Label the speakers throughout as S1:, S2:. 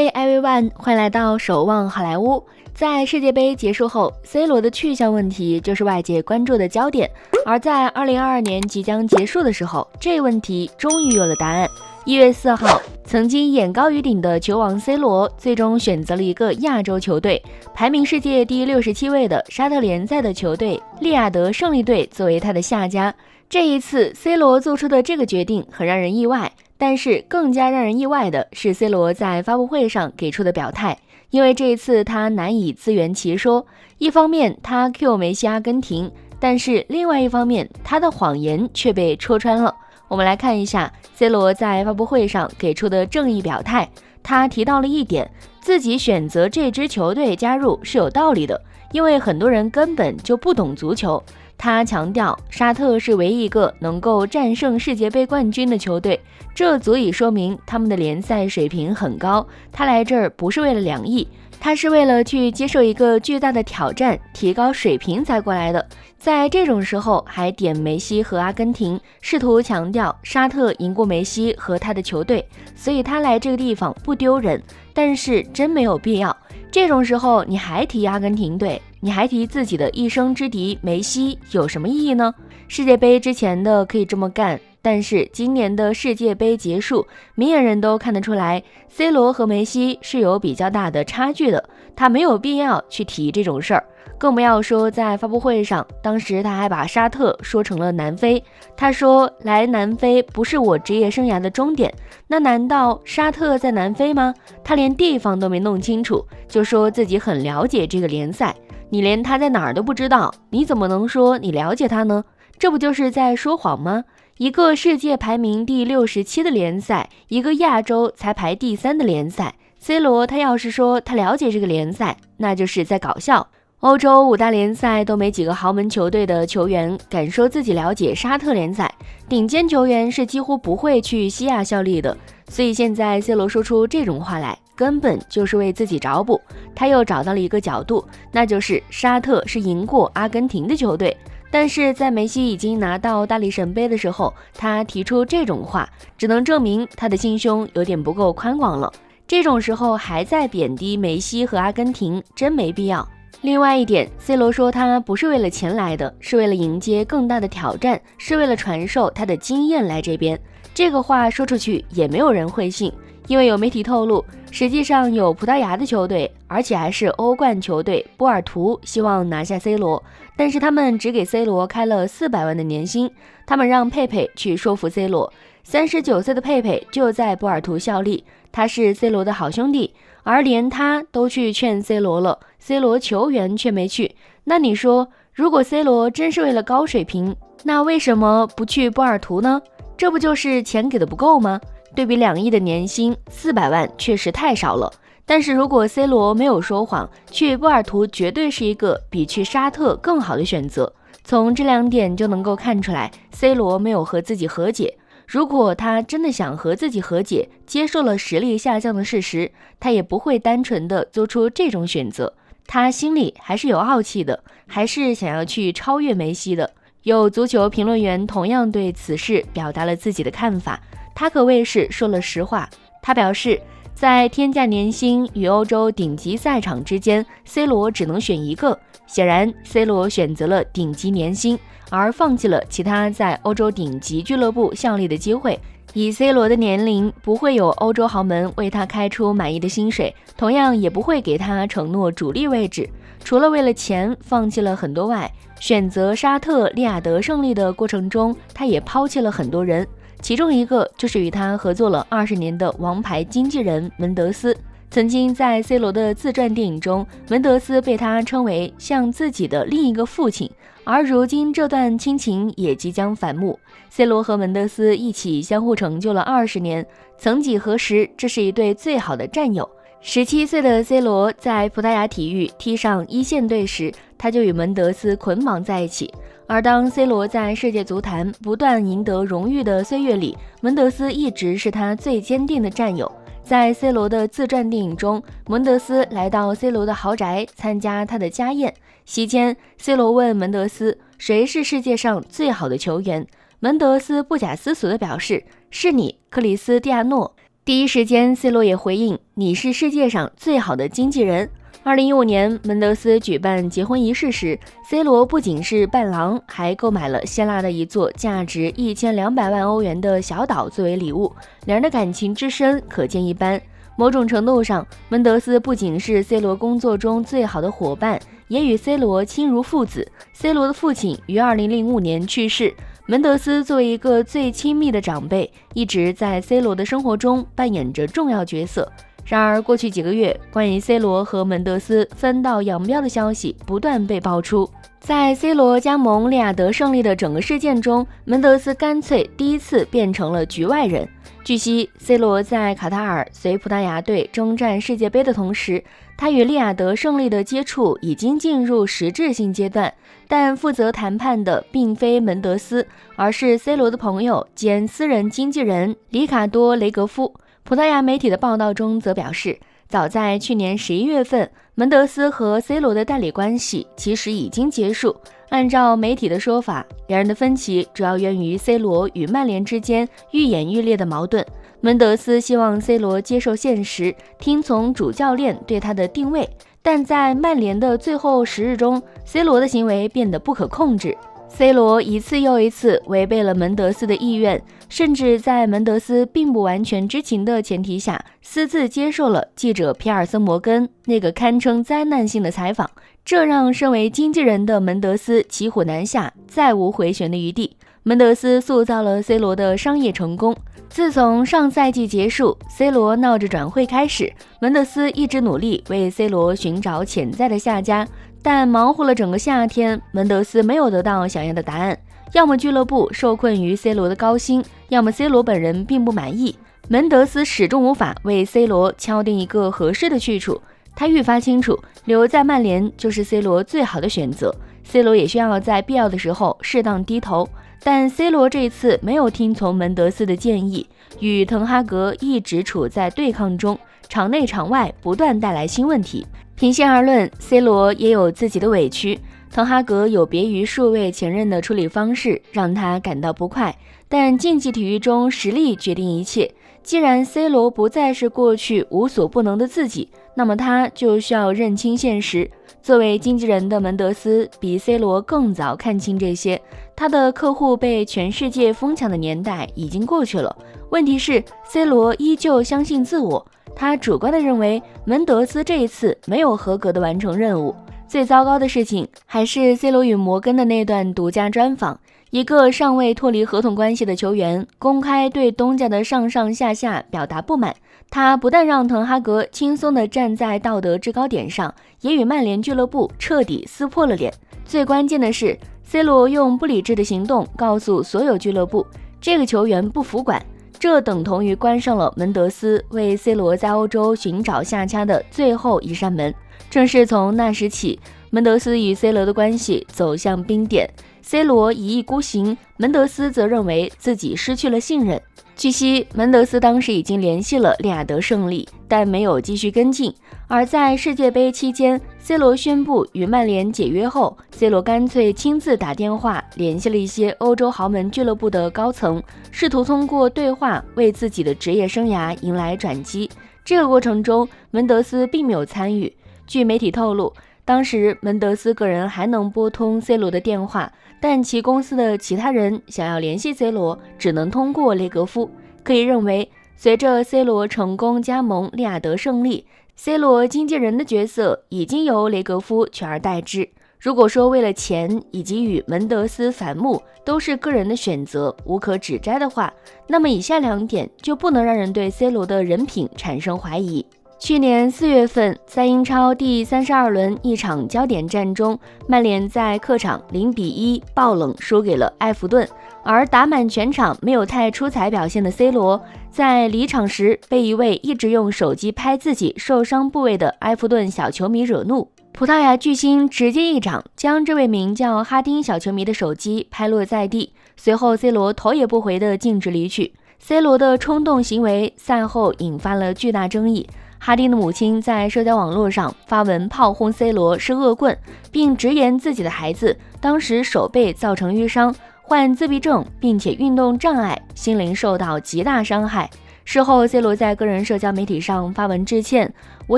S1: Hey everyone， 欢迎来到守望好莱坞。在世界杯结束后 ，C 罗的去向问题就是外界关注的焦点。而在2022年即将结束的时候，这问题终于有了答案。1月4号，曾经眼高于顶的球王 C 罗，最终选择了一个亚洲球队，排名世界第67位的沙特联赛的球队利雅得胜利队作为他的下家。这一次 C 罗做出的这个决定很让人意外。但是更加让人意外的是 C 罗在发布会上给出的表态，因为这一次他难以自圆其说。一方面他 Q 梅西阿根廷，但是另外一方面他的谎言却被戳穿了。我们来看一下 C 罗在发布会上给出的正义表态。他提到了一点，自己选择这支球队加入是有道理的，因为很多人根本就不懂足球。他强调，沙特是唯一一个能够战胜世界杯冠军的球队，这足以说明他们的联赛水平很高。他来这儿不是为了2亿，他是为了去接受一个巨大的挑战，提高水平才过来的。在这种时候还点梅西和阿根廷，试图强调沙特赢过梅西和他的球队，所以他来这个地方不丢人，但是真没有必要。这种时候你还提阿根廷队，你还提自己的一生之敌梅西，有什么意义呢？世界杯之前的可以这么干，但是今年的世界杯结束，明眼人都看得出来 C 罗和梅西是有比较大的差距的，他没有必要去提这种事儿。更不要说在发布会上，当时他还把沙特说成了南非。他说来南非不是我职业生涯的终点，那难道沙特在南非吗？他连地方都没弄清楚，就说自己很了解这个联赛。你连他在哪儿都不知道，你怎么能说你了解他呢？这不就是在说谎吗？一个世界排名第67的联赛，一个亚洲才排第3的联赛， C 罗他要是说他了解这个联赛，那就是在搞笑。欧洲5大联赛都没几个豪门球队的球员敢说自己了解沙特联赛，顶尖球员是几乎不会去西亚效力的，所以现在 C 罗说出这种话来，根本就是为自己找补。他又找到了一个角度，那就是沙特是赢过阿根廷的球队，但是在梅西已经拿到大力神杯的时候，他提出这种话，只能证明他的心胸有点不够宽广了。这种时候还在贬低梅西和阿根廷，真没必要。另外一点 ，C 罗说他不是为了钱来的，是为了迎接更大的挑战，是为了传授他的经验来这边。这个话说出去也没有人会信，因为有媒体透露，实际上有葡萄牙的球队，而且还是欧冠球队波尔图希望拿下 C 罗，但是他们只给 C 罗开了400万的年薪，他们让佩佩去说服 C 罗。39岁的佩佩就在波尔图效力，他是 C 罗的好兄弟，而连他都去劝 C 罗了， C 罗球员却没去。那你说，如果 C 罗真是为了高水平，那为什么不去波尔图呢？这不就是钱给的不够吗？对比2亿的年薪，400万确实太少了。但是如果 C 罗没有说谎，去波尔图绝对是一个比去沙特更好的选择。从这2点就能够看出来 ，C 罗没有和自己和解。如果他真的想和自己和解，接受了实力下降的事实，他也不会单纯的做出这种选择。他心里还是有傲气的，还是想要去超越梅西的。有足球评论员同样对此事表达了自己的看法，他可谓是说了实话。他表示，在天价年薪与欧洲顶级赛场之间 ，C 罗只能选一个。显然 ，C 罗选择了顶级年薪，而放弃了其他在欧洲顶级俱乐部效力的机会。以 C 罗的年龄，不会有欧洲豪门为他开出满意的薪水，同样也不会给他承诺主力位置。除了为了钱放弃了很多外，选择沙特利雅得胜利的过程中，他也抛弃了很多人，其中一个就是与他合作了20年的王牌经纪人门德斯。曾经在 C 罗的自传电影中，门德斯被他称为像自己的另一个父亲，而如今这段亲情也即将反目。C 罗和门德斯一起相互成就了20年，曾几何时，这是一对最好的战友。17岁的 C 罗在葡萄牙体育踢上1线队时，他就与门德斯捆绑在一起。而当 C 罗在世界足坛不断赢得荣誉的岁月里，门德斯一直是他最坚定的战友。在 C 罗的自传电影中，门德斯来到 C 罗的豪宅参加他的家宴。席间 C 罗问门德斯谁是世界上最好的球员，门德斯不假思索地表示是你，克里斯蒂亚诺。第一时间 C 罗也回应，你是世界上最好的经纪人。2015年门德斯举办结婚仪式时， C 罗不仅是伴郎，还购买了希腊的一座价值1200万欧元的小岛作为礼物，两人的感情之深可见一斑。某种程度上，门德斯不仅是 C 罗工作中最好的伙伴，也与 C 罗亲如父子。 C 罗的父亲于2005年去世，门德斯作为一个最亲密的长辈，一直在 C 罗的生活中扮演着重要角色。然而过去几个月，关于 C 罗和门德斯分道扬镳的消息不断被爆出。在 C 罗加盟利雅得胜利的整个事件中，门德斯干脆第一次变成了局外人。据悉 C 罗在卡塔尔随葡萄牙队征战世界杯的同时，他与利雅得胜利的接触已经进入实质性阶段，但负责谈判的并非门德斯，而是 C 罗的朋友兼私人经纪人里卡多·雷格夫。葡萄牙媒体的报道中则表示，早在去年11月份，门德斯和 C 罗的代理关系其实已经结束。按照媒体的说法，两人的分歧主要源于 C 罗与曼联之间愈演愈烈的矛盾。门德斯希望 C 罗接受现实，听从主教练对他的定位，但在曼联的最后10日中， C 罗的行为变得不可控制。C 罗一次又一次违背了门德斯的意愿，甚至在门德斯并不完全知情的前提下，私自接受了记者皮尔森·摩根那个堪称灾难性的采访，这让身为经纪人的门德斯骑虎难下，再无回旋的余地。门德斯塑造了 C 罗的商业成功。自从上赛季结束， C 罗闹着转会开始，门德斯一直努力为 C 罗寻找潜在的下家，但忙活了整个夏天，门德斯没有得到想要的答案。要么俱乐部受困于 C 罗的高薪，要么 C 罗本人并不满意。门德斯始终无法为 C 罗敲定一个合适的去处，他愈发清楚留在曼联就是 C 罗最好的选择。 C 罗也需要在必要的时候适当低头，但 C 罗这一次没有听从门德斯的建议，与滕哈格一直处在对抗中，场内场外不断带来新问题。平心而论， C 罗也有自己的委屈。滕哈格有别于数位前任的处理方式让他感到不快，但竞技体育中实力决定一切。既然 C 罗不再是过去无所不能的自己，那么他就需要认清现实。作为经纪人的门德斯比 C 罗更早看清这些，他的客户被全世界疯抢的年代已经过去了。问题是 C 罗依旧相信自我，他主观地认为门德斯这一次没有合格地完成任务。最糟糕的事情还是 C 罗与摩根的那段独家专访，一个尚未脱离合同关系的球员公开对东家的上上下下表达不满。他不但让滕哈格轻松地站在道德制高点上，也与曼联俱乐部彻底撕破了脸。最关键的是 C 罗用不理智的行动告诉所有俱乐部，这个球员不服管，这等同于关上了门德斯为 C 罗在欧洲寻找下家的最后一扇门。正是从那时起，门德斯与 C 罗的关系走向冰点。 C 罗一意孤行，门德斯则认为自己失去了信任。据悉，门德斯当时已经联系了利雅得胜利，但没有继续跟进。而在世界杯期间， C 罗宣布与曼联解约后， C 罗干脆亲自打电话联系了一些欧洲豪门俱乐部的高层，试图通过对话为自己的职业生涯迎来转机。这个过程中，门德斯并没有参与。据媒体透露，当时门德斯个人还能拨通 C 罗的电话，但其公司的其他人想要联系 C 罗，只能通过雷格夫。可以认为，随着 C 罗成功加盟利雅得胜利， C 罗经纪人的角色已经由雷格夫取而代之。如果说为了钱以及与门德斯反目都是个人的选择，无可指摘的话，那么以下两点就不能让人对 C 罗的人品产生怀疑。去年4月份，在英超第32轮一场焦点战中，曼联在客场0-1爆冷输给了埃弗顿，而打满全场没有太出彩表现的 C 罗，在离场时被一位一直用手机拍自己受伤部位的埃弗顿小球迷惹怒，葡萄牙巨星直接一掌将这位名叫哈丁小球迷的手机拍落在地，随后 C 罗头也不回地径直离去。C 罗的冲动行为赛后引发了巨大争议，哈丁的母亲在社交网络上发文炮轰 C 罗是恶棍，并直言自己的孩子当时手背造成淤伤，患自闭症，并且运动障碍，心灵受到极大伤害。事后 C 罗在个人社交媒体上发文致歉，我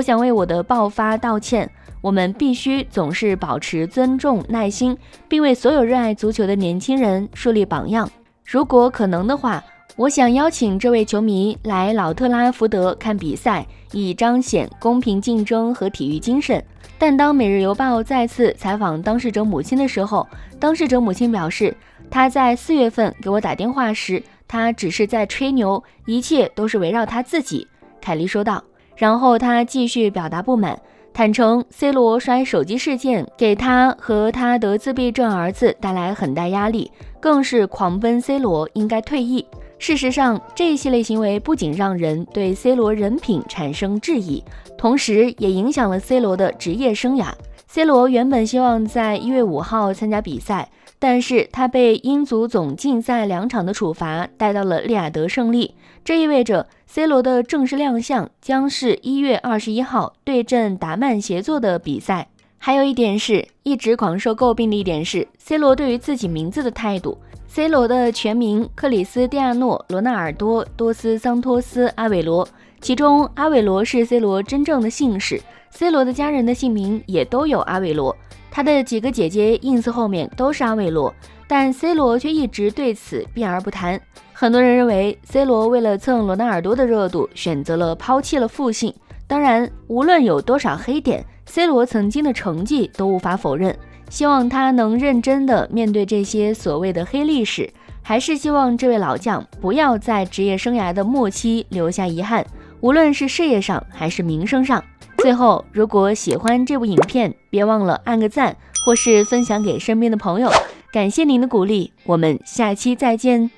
S1: 想为我的爆发道歉，我们必须总是保持尊重耐心，并为所有热爱足球的年轻人树立榜样。如果可能的话，我想邀请这位球迷来老特拉福德看比赛，以彰显公平竞争和体育精神。但当《每日邮报》再次采访当事者母亲的时候，当事者母亲表示，她在4月份给我打电话时，她只是在吹牛，一切都是围绕她自己。凯莉说道。然后她继续表达不满，坦诚 C 罗摔手机事件给他和他的自闭症儿子带来很大压力，更是狂奔 C 罗应该退役。事实上，这一系列行为不仅让人对 C 罗人品产生质疑，同时也影响了 C 罗的职业生涯。C 罗原本希望在1月5号参加比赛，但是他被英足总禁赛2场的处罚带到了利雅得胜利，这意味着 C 罗的正式亮相将是1月21号对阵达曼协作的比赛。还有一点是，一直广受诟病的一点是 C 罗对于自己名字的态度。C 罗的全名克里斯蒂亚诺·罗纳尔多·多斯桑托斯·阿韦罗，其中阿韦罗是 C 罗真正的姓氏， C 罗的家人的姓名也都有阿韦罗，他的几个姐姐 ins 后面都是阿韦罗，但 C 罗却一直对此避而不谈。很多人认为 C 罗为了蹭罗纳尔多的热度，选择了抛弃了父姓。当然，无论有多少黑点， C 罗曾经的成绩都无法否认。希望他能认真地面对这些所谓的黑历史，还是希望这位老将不要在职业生涯的末期留下遗憾，无论是事业上还是名声上。最后，如果喜欢这部影片，别忘了按个赞，或是分享给身边的朋友。感谢您的鼓励，我们下期再见。